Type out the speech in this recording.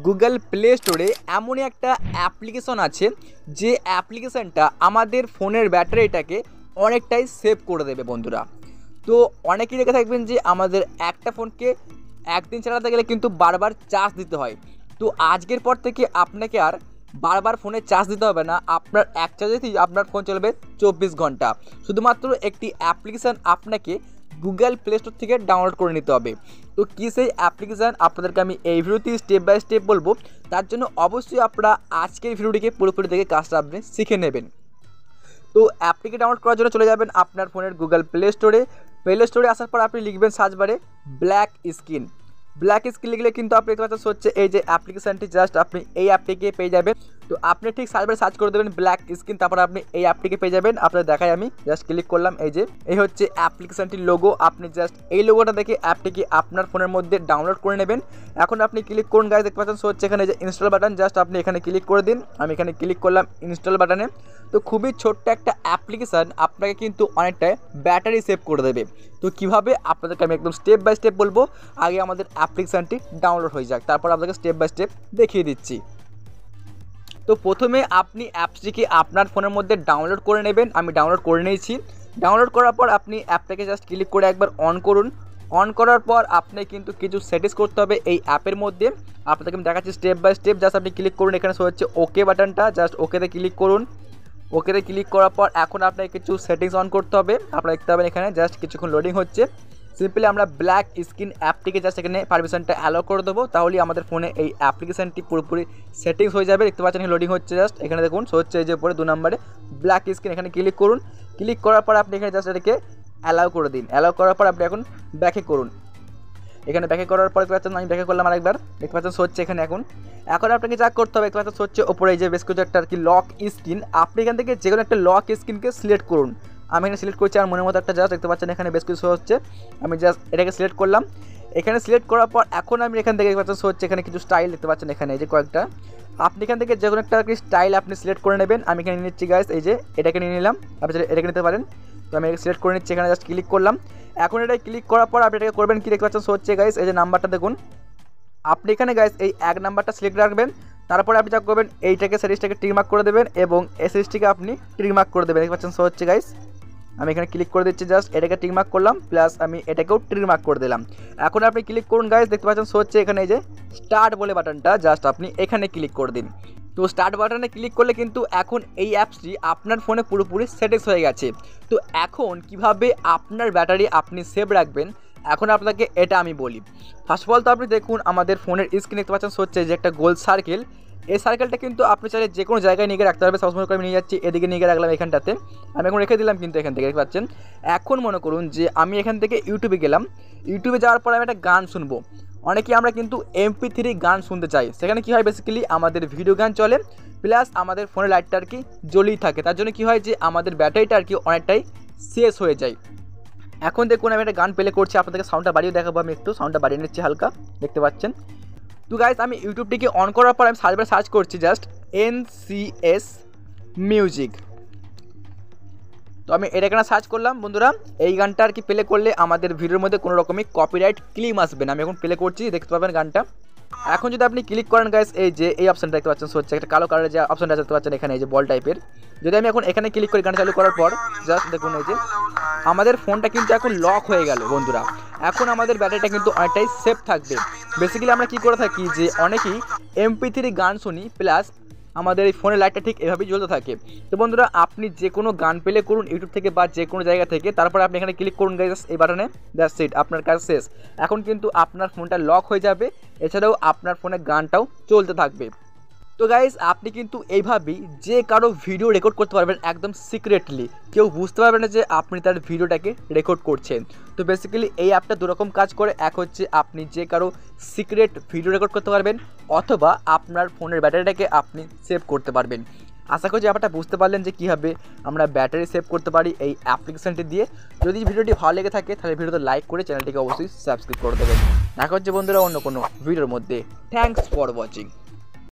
Google play স্টোরে এমনই একটা অ্যাপ্লিকেশন আছে যে অ্যাপ্লিকেশানটা আমাদের ফোনের ব্যাটারিটাকে অনেকটাই সেভ করে দেবে বন্ধুরা। তো অনেকেই দেখে থাকবেন যে আমাদের একটা ফোনকে একদিন চালাতে গেলে কিন্তু বারবার চার্জ দিতে হয়। তো আজকের পর থেকে আপনাকে আর বারবার ফোনে চার্জ দিতে হবে না, আপনার এক চার্জেতেই আপনার ফোন চলবে 24 ঘন্টা। শুধুমাত্র একটি অ্যাপ্লিকেশান আপনাকে গুগল প্লে স্টোর থেকে ডাউনলোড করে নিতে হবে। তো কী সেই অ্যাপ্লিকেশান আপনাদেরকে আমি এই ভিডিওতে স্টেপ বাই স্টেপ বলবো, তার জন্য অবশ্যই আপনারা আজকের ভিডিওটিকে পুরোপুরি দেখে কাজটা আপনি শিখে নেবেন। তো অ্যাপটিকে ডাউনলোড করার জন্য চলে যাবেন আপনার ফোনের গুগল প্লে স্টোরে আসার পর আপনি লিখবেন সার্চ বারে ব্ল্যাক স্ক্রিন লিখলে কিন্তু আপনি দেখতে পাচ্ছেন হচ্ছে এই যে অ্যাপ্লিকেশানটি, জাস্ট আপনি এই অ্যাপটিকে পেয়ে যাবেন। তো আপনি ঠিক সার্চ বারে সার্চ করে দেবেন ব্ল্যাক স্ক্রিন, তারপর আপনি এই অ্যাপটিকে পেয়ে যাবেন। আপনাদের দেখাই, আমি জাস্ট ক্লিক করলাম, এই হচ্ছে অ্যাপ্লিকেশানটির লোগো। আপনি জাস্ট এই লোগোটা দেখে অ্যাপটিকে আপনার ফোনের মধ্যে ডাউনলোড করে নেবেন। এখন আপনি ক্লিক করুন গাইস, দেখতে পাচ্ছেন হচ্ছে এখানে যে ইনস্টল বাটন, জাস্ট আপনি এখানে ক্লিক করে দিন। আমি এখানে ক্লিক করলাম ইনস্টল বাটনে। তো খুবই ছোট্ট একটা অ্যাপ্লিকেশান আপনাকে কিন্তু অনেকটাই ব্যাটারি সেভ করে দেবে। তো কীভাবে আপনাদেরকে আমি একদম স্টেপ বাই স্টেপ বলবো। আগে আমাদের অ্যাপ্লিকেশানটি ডাউনলোড হয়ে যাক, তারপর আপনাদেরকে স্টেপ বাই স্টেপ দেখিয়ে দিচ্ছি। তো প্রথমে আপনি অ্যাপসটিকে আপনার ফোনের মধ্যে ডাউনলোড করে নেবেন। আমি ডাউনলোড করে নিয়েছি। ডাউনলোড করার পর আপনি অ্যাপটাকে জাস্ট ক্লিক করে একবার অন করুন। অন করার পর আপনি কিন্তু কিছু সেটিংস করতে হবে এই অ্যাপের মধ্যে। আপনাদেরকে আমি দেখাচ্ছি স্টেপ বাই স্টেপ। জাস্ট আপনি ক্লিক করুন, এখানে শো হচ্ছে ওকে বাটনটা, জাস্ট ওকেতে ক্লিক করুন। ওকেতে ক্লিক করার পর এখন আপনাকে কিছু সেটিংস অন করতে হবে। আপনারা দেখতে পাবেন এখানে জাস্ট কিছুক্ষণ লোডিং হচ্ছে। সিম্পলি আমরা ব্ল্যাক স্ক্রিন অ্যাপটিকে জাস্ট এখানে পারমিশনটা অ্যালাউ করে দেবো, তাহলেই আমাদের ফোনে এই অ্যাপ্লিকেশানটি পুরোপুরি সেটিংস হয়ে যাবে। দেখতে পাচ্ছেন লোডিং হচ্ছে, জাস্ট এখানে দেখুন শো হচ্ছে এই যে উপরে 2 নম্বরে ব্ল্যাক স্ক্রিন, এখানে ক্লিক করুন। ক্লিক করার পর আপনি এখানে জাস্ট এটাকে অ্যালাউ করে দিন। অ্যালাউ করার পর আপনি এখন ব্যাকে করুন। এখানে ব্যাকে করার পর দেখতে পাচ্ছেন আমি ব্যাকে করলাম আরেকবার, দেখতে পাচ্ছেন শো হচ্ছে এখানে। এখন আপনাকে যা করতে হবে, দেখতে পাচ্ছেন হচ্ছে ওপরে এই যে বেশ কিছু একটা আর কি লক স্ক্রিন, আপনি এখান থেকে যে কোনো একটা লক স্ক্রিনকে সিলেক্ট করুন। আমি এখানে সিলেক্ট করছি আর মনের মতো একটা, জাস্ট দেখতে পাচ্ছেন এখানে বেশ কিছু শো হচ্ছে। আমি জাস্ট এটাকে সিলেক্ট করলাম। এখানে সিলেক্ট করার পর এখন আমি এখান থেকে দেখতে পাচ্ছেন শো হচ্ছে এখানে কিছু স্টাইল, দেখতে পাচ্ছেন এখানে এই যে কয়েকটা। আপনি এখান থেকে যে কোনো একটা আর কি স্টাইল আপনি সিলেক্ট করে নেবেন। আমি এখানে নিয়ে নিচ্ছি গাইস, এই যে এটাকে নিয়ে নিলাম। আপনি এটাকে নিতে পারেন। তো আমি সিলেক্ট করে নিচ্ছি, এখানে জাস্ট ক্লিক করলাম। এখন এটাই ক্লিক করার পর আপনি এটাকে করবেন কি, দেখতে পাচ্ছেন শো হচ্ছে গাইস এই যে নাম্বারটা দেখুন। আপনি এখানে গাইস এই 1 নাম্বারটা সিলেক্ট রাখবেন। তারপরে আপনি যা করবেন এইটাকে সিরিজটাকে টিক মার্ক করে দেবেন এবং এই সিরিজটিকে আপনি টিক মার্ক করে দেবেন। দেখতে পাচ্ছেন শো হচ্ছে গাইস। আমি এখানে ক্লিক করে দিচ্ছি, জাস্ট এটাকে টিক মার্ক করলাম, প্লাস আমি এটাকেও টিক মার্ক করে দিলাম। এখন আপনি ক্লিক করুন গাইস, দেখতে পাচ্ছেন শো হচ্ছে এখানে এই যে স্টার্ট বলে বাটনটা, জাস্ট আপনি এখানে ক্লিক করে দিন। তো স্টার্ট বাটনে ক্লিক করলে কিন্তু এখন এই অ্যাপসটি আপনার ফোনে পুরোপুরি সেটিংস হয়ে গেছে। তো এখন কিভাবে আপনার ব্যাটারি আপনি সেভ রাখবেন, এখন আপনাকে এটা আমি বলি। ফার্স্ট অফ অল তো আপনি দেখুন আমাদের ফোনের স্ক্রিনে দেখতে পাচ্ছেন হচ্ছে যে একটা গোল সার্কেল। এই সার্কেলটা কিন্তু আপনি চাইলে যে কোনো জায়গায় নিয়ে গিয়ে রাখতে পারবেন। সবসময় করে আমি নিয়ে যাচ্ছি, এদিকে নিয়ে গিয়ে রাখলাম এখানটাতে। আমি এখন রেখে দিলাম কিন্তু এখান থেকে, দেখতে পাচ্ছেন। এখন মনে করুন যে আমি এখান থেকে ইউটিউবে গেলাম। ইউটিউবে যাওয়ার পর আমি একটা গান শুনবো। অনেকেই আমরা কিন্তু MP3 গান শুনতে চাই। সেখানে কী হয়, বেসিক্যালি আমাদের ভিডিও গান চলে, প্লাস আমাদের ফোনের লাইটটা আর কি জ্বলেই থাকে। তার জন্য কী হয় যে আমাদের ব্যাটারিটা আর কি অনেকটাই শেষ হয়ে যায়। এখন দেখুন আমি একটা গান প্লে করছি, আপনাদেরকে সাউন্ডটা বাড়িয়ে দেখাবো। আমি একটু সাউন্ডটা বাড়িয়ে নিচ্ছি হালকা, দেখতে পাচ্ছেন। তো গাইস আমি ইউটিউবটিকে অন করার পর আমি সার্চ করছি জাস্ট NCS মিউজিক। তো আমি এটা এখানে সার্চ করলাম বন্ধুরা। এই গানটা আর কি প্লে করলে আমাদের ভিডিওর মধ্যে কোনো রকমই কপিরাইট ক্লেম আসবে না। আমি এখন প্লে করছি, দেখতে পাবেন গানটা। এখন যদি আপনি ক্লিক করেন গাইস, এই যে এই অপশানটা দেখতে পাচ্ছেন হচ্ছে একটা কালো কালারের যে অপশানটা দেখতে পাচ্ছেন এখানে, এই যে বল টাইপের। যদি আমি এখন এখানে ক্লিক করি গান চালু করার পর, জাস্ট দেখুন এই যে আমাদের ফোনটা কিন্তু এখন লক হয়ে গেল বন্ধুরা। এখন আমাদের ব্যাটারিটা কিন্তু অনেকটাই সেফ থাকবে। বেসিক্যালি আমরা কী করে থাকি যে অনেকেই MP3 গান শুনি, প্লাস আমাদের এই ফোনের লাইটটা ঠিক এভাবেই জ্বলতে থাকে। তো বন্ধুরা আপনি যে কোনো গান প্লে করুন ইউটিউব থেকে বা যে কোনো জায়গা থেকে, তারপর আপনি এখানে ক্লিক করুন গাইস এই বাটনে, দ্যাটস ইট, আপনার কাজ শেষ। এখন কিন্তু আপনার ফোনটা লক হয়ে যাবে, এছাড়াও আপনার ফোনে গানটাও চলতে থাকবে। তো গাইস আপনি কিন্তু এইভাবেই যে কারো ভিডিও রেকর্ড করতে পারবেন একদম সিক্রেটলি, কেউ বুঝতে পারবে না যে আপনি তার ভিডিওটাকে রেকর্ড করছেন। তো বেসিক্যালি এই অ্যাপটা দুরকম কাজ করে, এক হচ্ছে আপনি যে কারো সিক্রেট ভিডিও রেকর্ড করতে পারবেন, অথবা আপনার ফোনের ব্যাটারিটাকে আপনি সেভ করতে পারবেন। আশা করছি ব্যাপারটা বুঝতে পারলেন যে কীভাবে আমরা ব্যাটারি সেভ করতে পারি এই অ্যাপ্লিকেশানটি দিয়ে। যদি ভিডিওটি ভালো লেগে থাকে তাহলে ভিডিওতে লাইক করে চ্যানেলটিকে অবশ্যই সাবস্ক্রাইব করে দেবেন। দেখা হচ্ছে বন্ধুরা অন্য কোনো ভিডিওর মধ্যে। Thanks for watching.